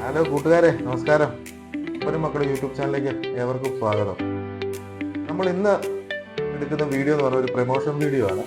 Hello കൂട്ടുകാരെ, നമസ്കാരം. ഒരു മക്കളുടെ യൂട്യൂബ് ചാനലിലേക്ക് ഏവർക്കും സ്വാഗതം. നമ്മൾ ഇന്ന് എടുക്കുന്ന വീഡിയോ എന്ന് പറഞ്ഞ ഒരു പ്രൊമോഷൻ വീഡിയോ ആണ്.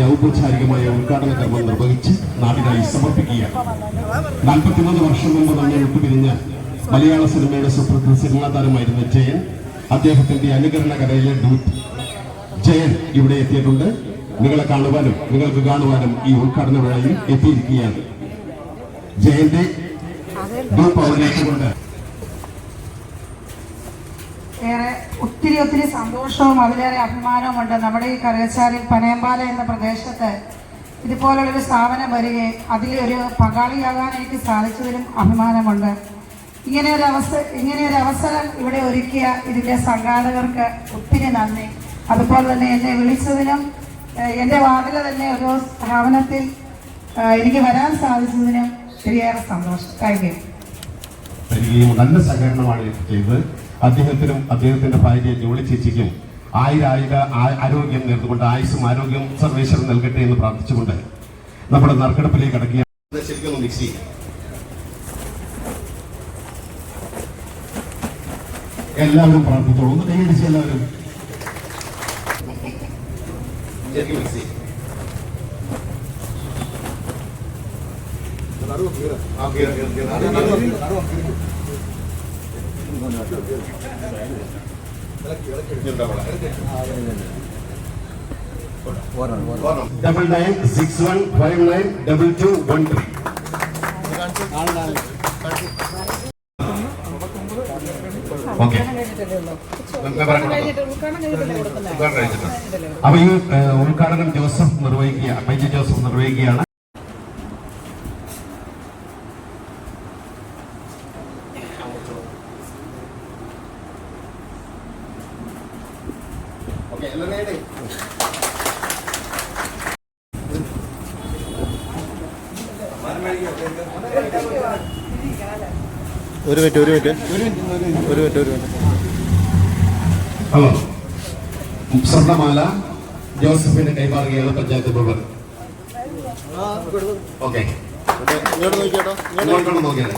ഔപചാരികമായ ഉദ്ഘാടന കർമ്മം നിർവഹിച്ച് നാടിനായി സമർപ്പിക്കുകയാണ്. 43 വർഷം മുമ്പ് നമ്മൾ വിട്ടുപിരിഞ്ഞ മലയാള സിനിമയുടെ സുപ്രസിദ്ധ സിനിമാ താരമായിരുന്ന ജയൻ, അദ്ദേഹത്തിന്റെ അനുകരണ കലയിലെ ഡൂട്ട് ജയൻ ഇവിടെ എത്തിയിട്ടുണ്ട്. നിങ്ങൾക്ക് കാണുവാനും ഈ ഉദ്ഘാടന വേളയിൽ എത്തിയിരിക്കുകയാണ്. ജയന്റെ ഡൂപ്പ് അവതരിച്ചുകൊണ്ട് ഒത്തിരി സന്തോഷവും അതിലേറെ അഭിമാനവുമുണ്ട്. നമ്മുടെ ഈ കറുകച്ചാലിൽ പനയമ്പാല എന്ന പ്രദേശത്ത് ഇതുപോലുള്ളൊരു സ്ഥാപനം വരികയും അതിലൊരു പങ്കാളിയാകാൻ എനിക്ക് സാധിച്ചതിലും അഭിമാനമുണ്ട്. ഇങ്ങനെയൊരു അവസരം ഇവിടെ ഒരുക്കിയ ഇതിൻ്റെ സംഘാടകർക്ക് ഒത്തിരി നന്ദി. അതുപോലെ തന്നെ എന്നെ വിളിച്ചതിനും എൻ്റെ വാർഡിലെ തന്നെ ഒരു സ്ഥാപനത്തിൽ എനിക്ക് വരാൻ സാധിച്ചതിനും ശരിയേറെ സന്തോഷം. Thank you. നല്ല സഹകരണമാണ് ചെയ്തത്. അദ്ദേഹത്തിനും അദ്ദേഹത്തിന്റെ ഭാര്യ ജോളി ചേച്ചിക്കും ആരോഗ്യം നേർന്നുകൊണ്ട് ആയുസ്സും ആരോഗ്യം സർവേശ്വരൻ നൽകട്ടെ എന്ന് പ്രാർത്ഥിച്ചുകൊണ്ട് നമ്മുടെ നറുക്കെടുപ്പിലേക്ക് കടക്കുകയാണ്. ശരിക്കും മിക്സ് ചെയ്യും. എല്ലാവരും പ്രാർത്ഥിച്ചോളൂ. ഒന്ന് കൈയടിച്ച് എല്ലാവരും ശരിക്കും മിക്സ് ചെയ്യും. Double 961592213. ഓക്കെ, അപ്പൊ ഈ ഉദ്ഘാടനം ജോസഫ് നിർവഹിക്കുകയാണ്. ഒരു മിനിറ്റ്. ഹലോ, സ്വർണ്ണമാല ജോസഫിന്റെ കൈമാറുകയാണ് പഞ്ചായത്ത് പ്രവർത്തകർ. ഓക്കെ, ഇങ്ങോട്ട് നോക്കിയാൽ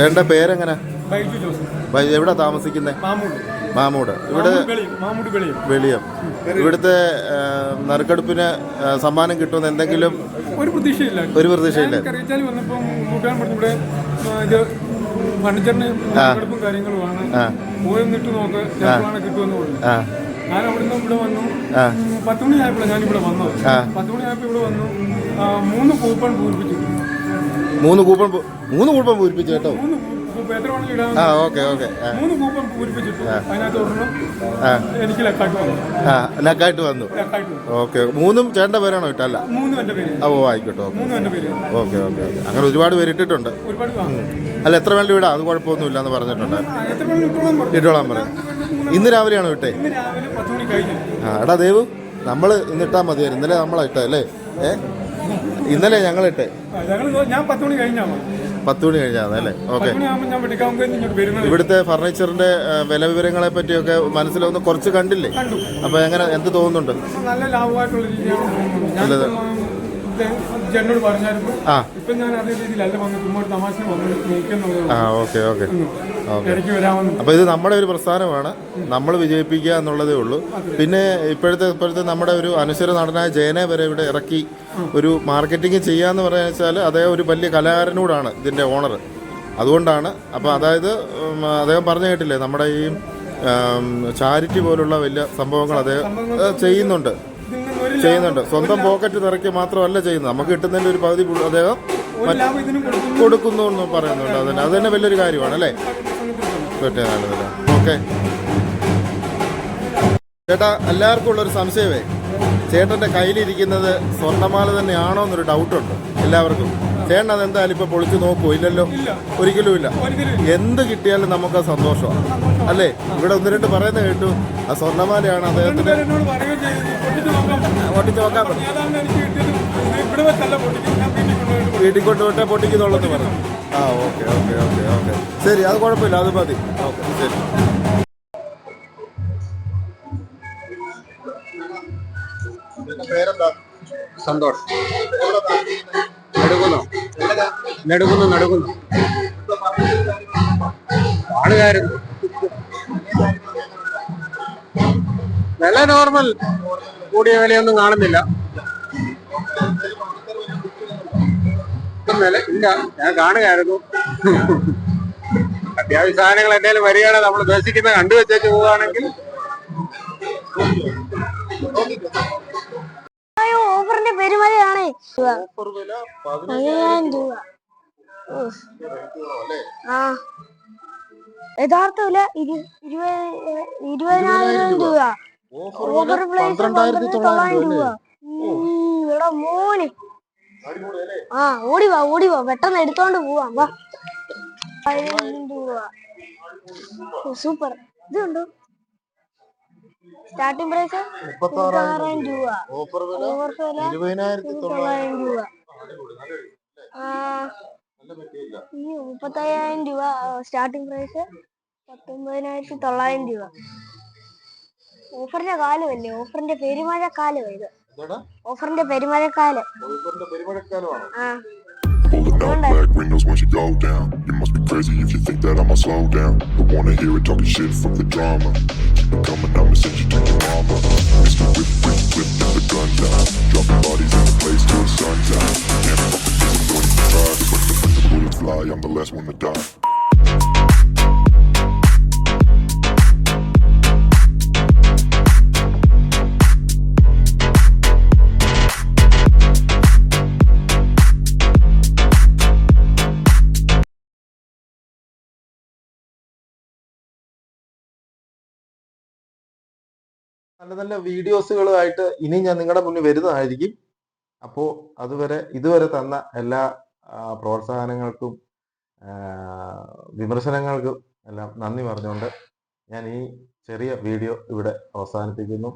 ചേട്ടൻ്റെ പേരെങ്ങനെ? ബൈജു ജോസഫ്. എവിടെ താമസിക്കുന്നത്? മാമൂട്. മാമൂട്. ഇവിടെ മാമൂട് വെളിയം. ഇവിടുത്തെ നറുക്കെടുപ്പിന് സമ്മാനം കിട്ടുമെന്ന് എന്തെങ്കിലും ഒരു പ്രതീക്ഷയില്ല. കറിച്ചാൽ വന്നപ്പോൾ കൂട്ടുകാരൻ പറഞ്ഞു ഇവിടെ ഇത് ഫർണിച്ചറിന് നറുക്കെടുപ്പും കാര്യങ്ങളുമാണ്, പോയി നിട്ട് നോക്ക് ചിലപ്പോഴാണ് കിട്ടുമെന്ന് പറഞ്ഞു. ഞാൻ അവിടുന്ന് ഇവിടെ വന്നു. 10 മണിയായപ്പോഴാണ് ഞാനിവിടെ വന്നത്. 10 മണിയായപ്പോൾ ഇവിടെ വന്നു. 3 കൂപ്പൺ പൂരിപ്പിച്ചു. 3 കൂപ്പൺ പൂരിപ്പിച്ചു കേട്ടോ. 3 ഓക്കെ 3 കൂപ്പൺ പൂരിപ്പിച്ചിട്ടു. അതിനകത്ത് ഒരെണ്ണം എനിക്ക് ലക്കായിട്ട് വന്നു. ഓക്കെ. 3 ചേട്ടൻ്റെ പേരാണോ ഇട്ടല്ല? 3 എൻ്റെ പേര്. ഓ ആയിക്കോട്ടെ. 3 എൻ്റെ പേര്. ഓക്കെ. അങ്ങനെ ഒരുപാട് പേര് ഇട്ടിട്ടുണ്ട്. അല്ല എത്ര വേണ്ടി വിടാം, അത് കുഴപ്പമൊന്നുമില്ല എന്ന് പറഞ്ഞിട്ടുണ്ട്. ഇട്ടോളാൻ പറയാം. ഇന്ന് രാവിലെയാണോ ഇട്ടേ? എടാ ദേവു, നമ്മൾ ഇന്ന് ഇട്ടാൽ മതിയായിരുന്നു. ഇന്നലെ നമ്മളാ ഇട്ടേ അല്ലേ? ഇന്നലെ ഞങ്ങളിട്ടെ. ഞാൻ 10 മണി കഴിഞ്ഞാണ്. 10 മണി കഴിഞ്ഞാണ് അല്ലേ? ഓക്കെ. ഇവിടുത്തെ ഫർണിച്ചറിന്റെ വില വിവരങ്ങളെ പറ്റിയൊക്കെ മനസ്സിലൊന്ന് കുറച്ച് കണ്ടില്ലേ? അപ്പൊ എങ്ങനെ, എന്ത് തോന്നുന്നുണ്ട്? നല്ല ലാഭമായിട്ടുള്ള രീതിയാണ്. എന്നോട് പറഞ്ഞായിരുന്നു. ഇപ്പൊ ഞാൻ അതേ രീതിയിലല്ല വന്ന് ചുമ്മാ തമാശ അപ്പൊ ഇത് നമ്മുടെ ഒരു പ്രസ്ഥാനമാണ്, നമ്മൾ വിജയിപ്പിക്കുക എന്നുള്ളതേ ഉള്ളൂ. പിന്നെ ഇപ്പോഴത്തെ നമ്മുടെ ഒരു അനശ്വര നടനായ ജയനെ വരെ ഇവിടെ ഇറക്കി ഒരു മാർക്കറ്റിംഗ് ചെയ്യാന്ന് പറയാന്ന് വെച്ചാൽ അദ്ദേഹം ഒരു വലിയ കലാകാരനോടാണ് ഇതിന്റെ ഓണർ. അതുകൊണ്ടാണ്. അപ്പോൾ അതായത് അദ്ദേഹം പറഞ്ഞു കേട്ടില്ലേ, നമ്മുടെ ഈ ചാരിറ്റി പോലുള്ള വലിയ സംഭവങ്ങൾ അദ്ദേഹം ചെയ്യുന്നുണ്ട്. സ്വന്തം പോക്കറ്റ് നിറയ്ക്ക് മാത്രമല്ല ചെയ്യുന്നത്, നമുക്ക് കിട്ടുന്നതിൻ്റെ ഒരു പകുതി അദ്ദേഹം കൊടുക്കുന്നു എന്ന് പറയുന്നുണ്ട്. അത് തന്നെ വലിയൊരു കാര്യമാണ് അല്ലേ? നല്ലതല്ലേ? ഓക്കെ ചേട്ടാ, എല്ലാവർക്കും ഉള്ളൊരു സംശയമേ, ചേട്ടൻ്റെ കയ്യിലിരിക്കുന്നത് സ്വർണ്ണമാല തന്നെയാണോ എന്നൊരു ഡൗട്ടുണ്ട് എല്ലാവർക്കും. ചേട്ടൻ അതെന്തായാലും ഇപ്പൊ പൊളിച്ചു നോക്കുമോ? ഇല്ലല്ലോ, ഒരിക്കലും ഇല്ല. എന്ത് കിട്ടിയാലും നമുക്ക് സന്തോഷമാണ് അല്ലേ? ഇവിടെ 1-2 പറയുന്നത് കേട്ടു, ആ സ്വർണ്ണമാലയാണ് അദ്ദേഹത്തിന്. പൊട്ടിച്ച് നോക്കാൻ പറ്റും. വീട്ടിൽ കൊണ്ടുപോയിട്ടേ പൊട്ടിക്കുന്നുള്ളെന്ന് പറഞ്ഞു. ഓക്കെ. ശരി, അത് കുഴപ്പമില്ല, അത് മതി. ഓക്കെ, ശരി. പേരെന്താ? സന്തോഷ്. നെടുകുന്നു ആളുകാരും വില നോർമൽ, കൂടിയ വിലയൊന്നും കാണുന്നില്ല. വില ഇല്ല, ഞാൻ കാണുകയായിരുന്നു. അത്യാവശ്യ സാധനങ്ങൾ എന്തെങ്കിലും വരികയാണെങ്കിൽ നമ്മൾ ഉദ്ദേശിക്കുന്ന കണ്ടുവെച്ചു പോവുകയാണെങ്കിൽ. ഓഫറിന്റെ പെരുമഴയാണ്. 10,000 രൂപ. യഥാർത്ഥ വില 20,000 രൂപ. ഓഫർ പ്രൈസ് 12,900 രൂപ. ഇവിടെ മോന് ഓടി വാ പെട്ടെന്ന് എടുത്തോണ്ട് പോവാം. വാ. 10,000 രൂപ. സൂപ്പർ. ഇതുണ്ടോ? സ്റ്റാർട്ടിംഗ് പ്രൈസ് 36,000 രൂപ. ഓഫർ വില 20,900 രൂപ. 35,000 രൂപ. സ്റ്റാർട്ടിംഗ് പ്രൈസ് 19,900 രൂപ. ഓഫറിന്റെ കാലമല്ലേ? ഓഫറിന്റെ പെരുമഴക്കാലം ഇത്. ഓഫറിന്റെ പെരുമഴക്കാലം. Black windows once you go down. You must be crazy if you think that I'ma slow down. Don't wanna hear it talking shit from the drama. Keep it coming, I'ma send you to your mama. Mr. Whip, in the gun down. Dropping bodies in the place till the sun's out. Can't fuck with this, I'm going to try. But the bullets fly, I'm the last one to die. നല്ല നല്ല വീഡിയോസുകളുമായിട്ട് ഇനി ഞാൻ നിങ്ങളുടെ മുന്നിൽ വരുന്നതായിരിക്കും. അപ്പോൾ ഇതുവരെ തന്ന എല്ലാ പ്രോത്സാഹനങ്ങൾക്കും വിമർശനങ്ങൾക്കും എല്ലാം നന്ദി പറഞ്ഞുകൊണ്ട് ഞാൻ ഈ ചെറിയ വീഡിയോ ഇവിടെ അവസാനിപ്പിക്കുന്നു.